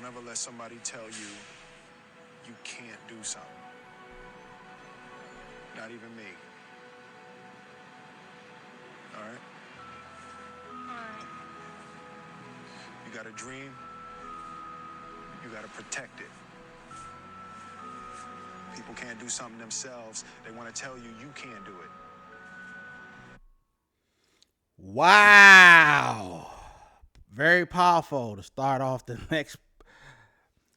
ever let somebody tell you you can't do something. Not even me. All right? Alright. You got a dream, you got to protect it. People can't do something themselves. They want to tell you you can't do it. Wow. Very powerful to start off the next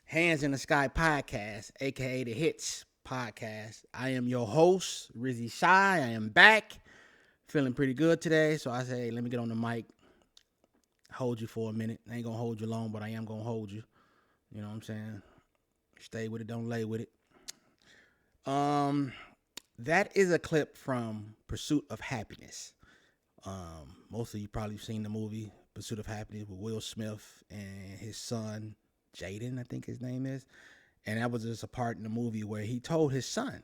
Hands in the Sky podcast, aka the Hits podcast. I am your host, RizzyChi. I am back. Feeling pretty good today. So I say, let me get on the mic, hold you for a minute. I ain't gonna hold you long, but I am gonna hold you. You know what I'm saying? Stay with it, don't lay with it. That is a clip from Pursuit of Happiness. Most of you probably seen the movie Pursuit of Happiness with Will Smith and his son Jaden, I think his name is. And that was just a part in the movie where he told his son.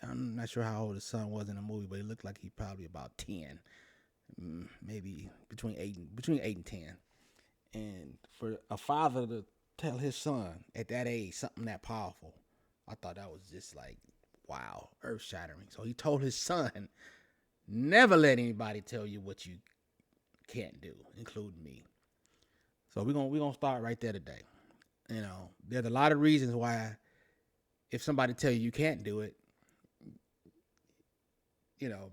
I'm not sure how old his son was in the movie, but it looked like he probably about 10, maybe between eight and 10. And for a father to tell his son at that age something that powerful, I thought that was just like, wow, earth shattering. So he told his son, never let anybody tell you what you can't do, including me. So we're gonna start right there today. You know, there's a lot of reasons why if somebody tell you can't do it, you know,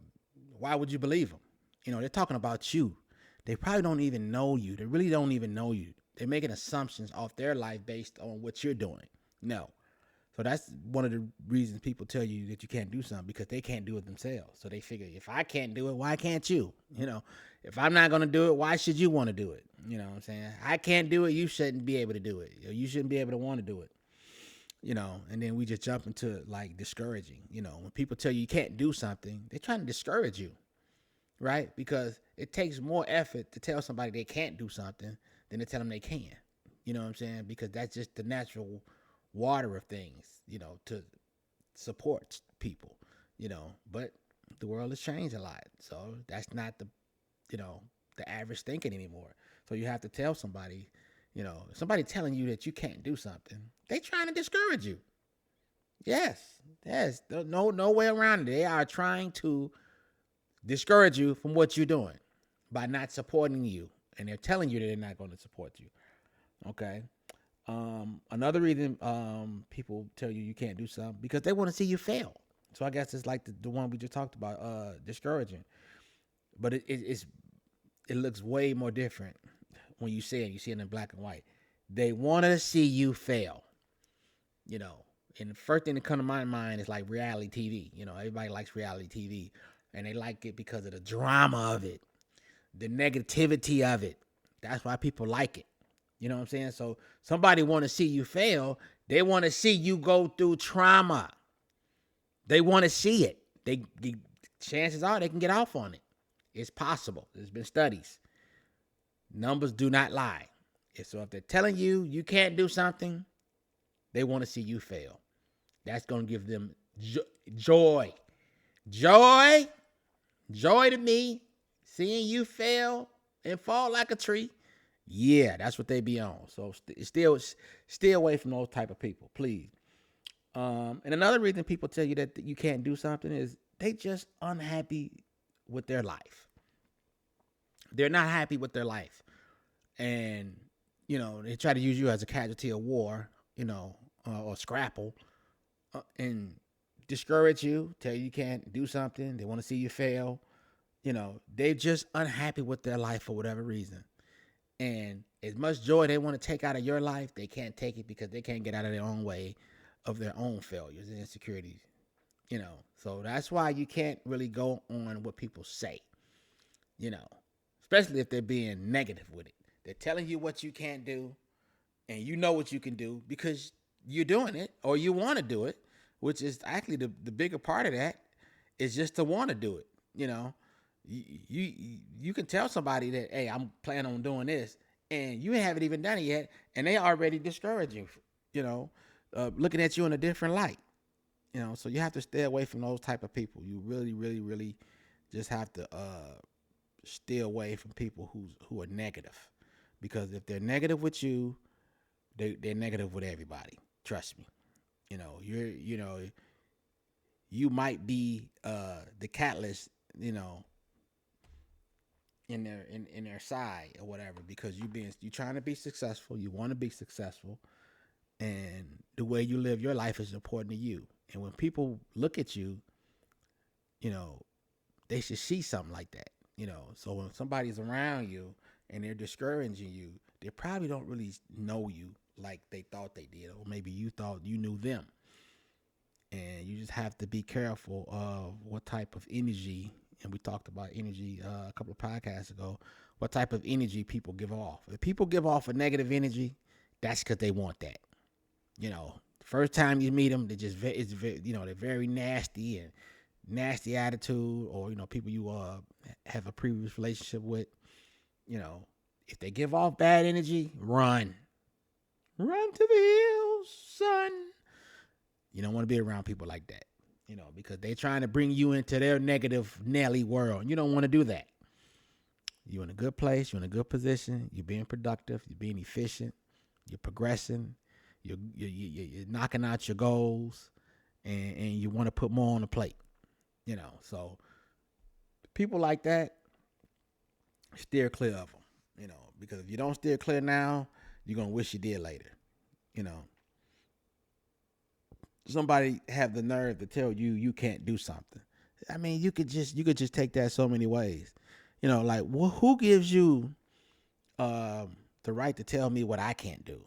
why would you believe them? You know, they're talking about you. They probably don't even know you. They really don't even know you. They're making assumptions off their life based on what you're doing. No. So that's one of the reasons people tell you that you can't do something, because they can't do it themselves. So they figure, if I can't do it, why can't you? You know, if I'm not going to do it, why should you want to do it? You know what I'm saying? I can't do it. You shouldn't be able to do it. You shouldn't be able to want to do it. You know, and then we just jump into like discouraging. You know, when people tell you can't do something, they're trying to discourage you, right? Because it takes more effort to tell somebody they can't do something than to tell them they can. You know what I'm saying? Because that's just the natural water of things, you know, to support people, you know. But the world has changed a lot. So that's not the, you know, the average thinking anymore. So you have to tell somebody, you know, somebody telling you that you can't do something, they trying to discourage you. Yes. No way around it. They are trying to discourage you from what you're doing by not supporting you. And they're telling you that they're not going to support you. Okay. Another reason people tell you can't do something, because they want to see you fail. So I guess it's like the one we just talked about, discouraging. But it looks way more different when you see it in black and white. They want to see you fail. You know, and the first thing that comes to my mind is like reality TV. You know, everybody likes reality TV, and they like it because of the drama of it, the negativity of it. That's why people like it. You know what I'm saying? So somebody want to see you fail. They want to see you go through trauma. They want to see it. Chances are they can get off on it. It's possible. There's been studies. Numbers do not lie. So if they're telling you you can't do something, they want to see you fail. That's going to give them joy. Joy to me, seeing you fail and fall like a tree. Yeah, that's what they be on. So stay away from those type of people, please. And another reason people tell you that you can't do something is they just unhappy with their life. They're not happy with their life. And, you know, they try to use you as a casualty of war, you know, or scrapple, and discourage you, tell you can't do something. They want to see you fail. You know, they're just unhappy with their life for whatever reason. And as much joy they want to take out of your life, they can't take it because they can't get out of their own way of their own failures and insecurities. You know, so that's why you can't really go on what people say, you know, especially if they're being negative with it. They're telling you what you can't do, and you know what you can do because you're doing it or you want to do it, which is actually the bigger part of that is just to want to do it. You know, you can tell somebody that, hey, I'm planning on doing this, and you haven't even done it yet, and they already discourage you, you know, looking at you in a different light. You know, so you have to stay away from those type of people. You really, really, really just have to stay away from people who are negative, because if they're negative with you, they're negative with everybody. Trust me. You might be the catalyst, in their side or whatever, because you trying to be successful, you want to be successful, and the way you live your life is important to you. And when people look at you, they should see something like that. So when somebody's around you and they're discouraging you, they probably don't really know you like they thought they did, or maybe you thought you knew them. And you just have to be careful of what type of energy, and we talked about energy a couple of podcasts ago, what type of energy people give off. If people give off a negative energy, that's because they want that. First time you meet them, they're very nasty and nasty attitude, or people you have a previous relationship with. If they give off bad energy, run to the hills, son. You don't want to be around people like that, because they're trying to bring you into their negative Nelly world. You don't want to do that. You're in a good place. You're in a good position. You're being productive. You're being efficient. You're progressing. You're knocking out your goals, and you want to put more on the plate. So people like that, steer clear of them. Because if you don't steer clear now, you're gonna wish you did later. Somebody have the nerve to tell you can't do something. I mean, you could just take that so many ways. Who gives you the right to tell me what I can't do?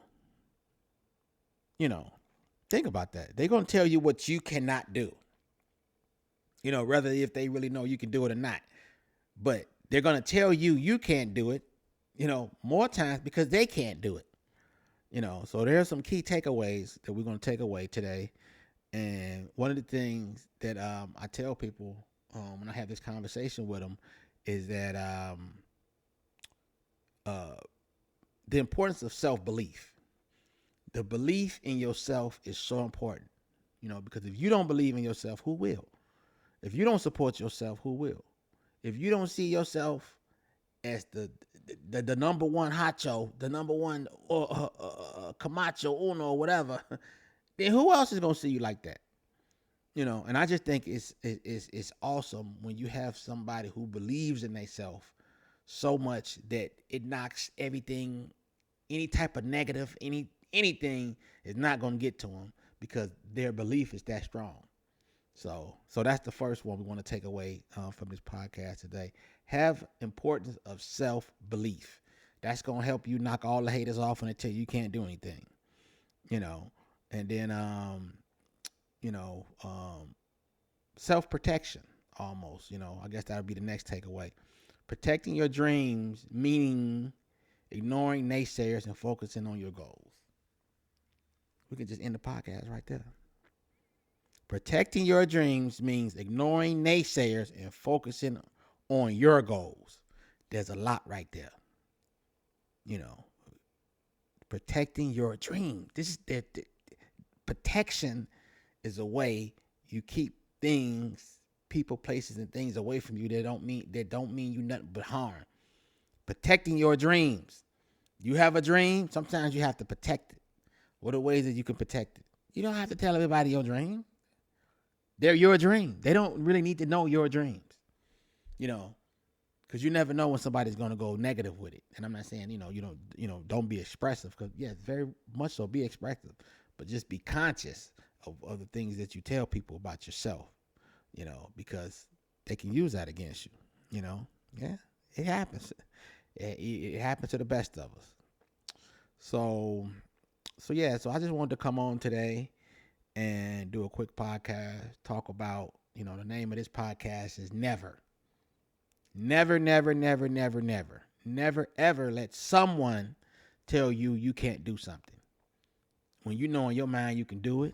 Think about that. They're gonna tell you what you cannot do. Whether if they really know you can do it or not. But they're gonna tell you can't do it, more times because they can't do it. So there's some key takeaways that we're gonna take away today. And one of the things that I tell people when I have this conversation with them is that the importance of self-belief. The belief in yourself is so important, because if you don't believe in yourself, who will? If you don't support yourself, who will? If you don't see yourself as the number one hacho, the number one Camacho Uno or whatever, then who else is gonna see you like that? And I just think it's awesome when you have somebody who believes in themselves so much that it knocks everything, any type of negative, anything is not gonna get to them because their belief is that strong. So that's the first one we want to take away from this podcast today. Have importance of self-belief. That's gonna help you knock all the haters off and tell you can't do anything. And then self-protection almost. I guess that would be the next takeaway. Protecting your dreams, meaning ignoring naysayers and focusing on your goals. We can just end the podcast right there. Protecting your dreams means ignoring naysayers and focusing on your goals. There's a lot right there. Protecting your dream. This is the protection is a way you keep things, people, places, and things away from you that don't mean you nothing but harm. Protecting your dreams. You have a dream, sometimes you have to protect it. What are ways that you can protect it? You don't have to tell everybody your dream. They're your dream. They don't really need to know your dreams, because you never know when somebody's going to go negative with it. And I'm not saying, don't be expressive, because yes, very much so be expressive, but just be conscious of the things that you tell people about yourself, because they can use that against you, Yeah, it happens. It happens to the best of us. So I just wanted to come on today and do a quick podcast, talk about, the name of this podcast is NeVeR. Never, never, never, never, never, never, ever let someone tell you can't do something. When you know in your mind you can do it,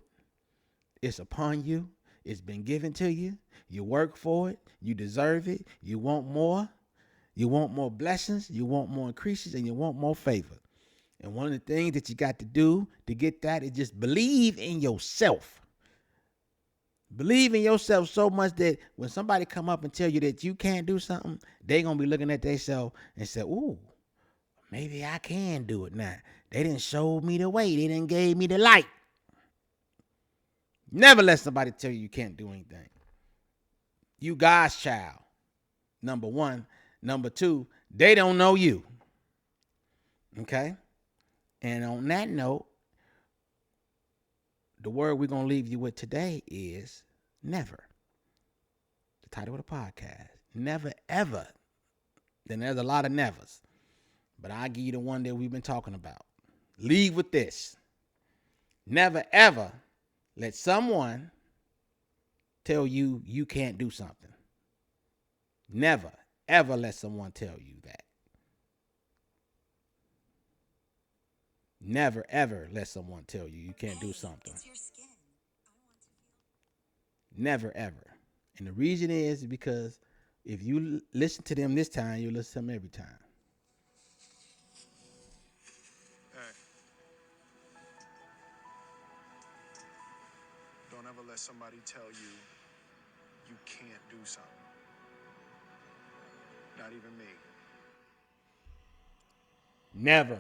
it's upon you, it's been given to you, you work for it, you deserve it, you want more blessings, you want more increases, and you want more favor. And one of the things that you got to do to get that is just believe in yourself. Believe in yourself so much that when somebody come up and tell you that you can't do something, they going to be looking at themselves and say, ooh, maybe I can do it now. They didn't show me the way. They didn't gave me the light. Never let somebody tell you can't do anything. You God's child. Number one. Number two, they don't know you. Okay? And on that note, the word we're going to leave you with today is never. The title of the podcast. Never, ever. Then there's a lot of nevers. But I'll give you the one that we've been talking about. Leave with this. Never, ever let someone tell you you can't do something. Never, ever let someone tell you that. Never, ever let someone tell you you can't do something. It's your skin. Never, ever. And the reason is because if you listen to them this time, you'll listen to them every time. Hey. Don't ever let somebody tell you you can't do something. Not even me. Never.